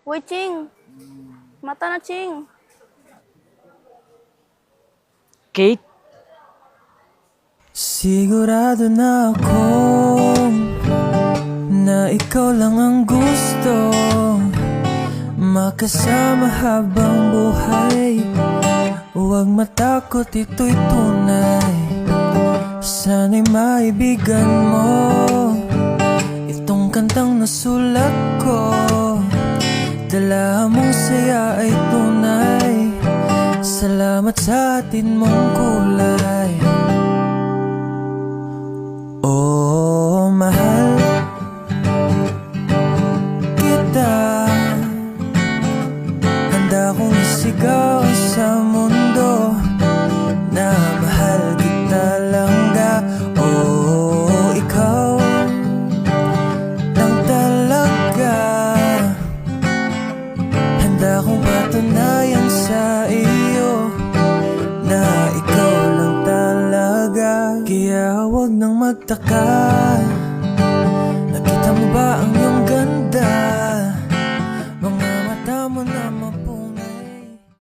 Uy, Ching! Mata na, Ching! Kate? Sigurado na akong na ikaw lang ang gusto makasama habang buhay. Huwag matakot, ito'y tunay. Sana'y maibigan mo itong kantang nasulat ko. Dala mong saya ay tunay. Salamat sa atin mong kulay. Oh, mahal kita. Handa kong isigaw sa mundo na mahal kita langga. Oh, ikaw lang talaga. Handa kong patunayan sa iyo na ikaw lang talaga. Kaya huwag nang magtaka. Nakita mo ba ang iyong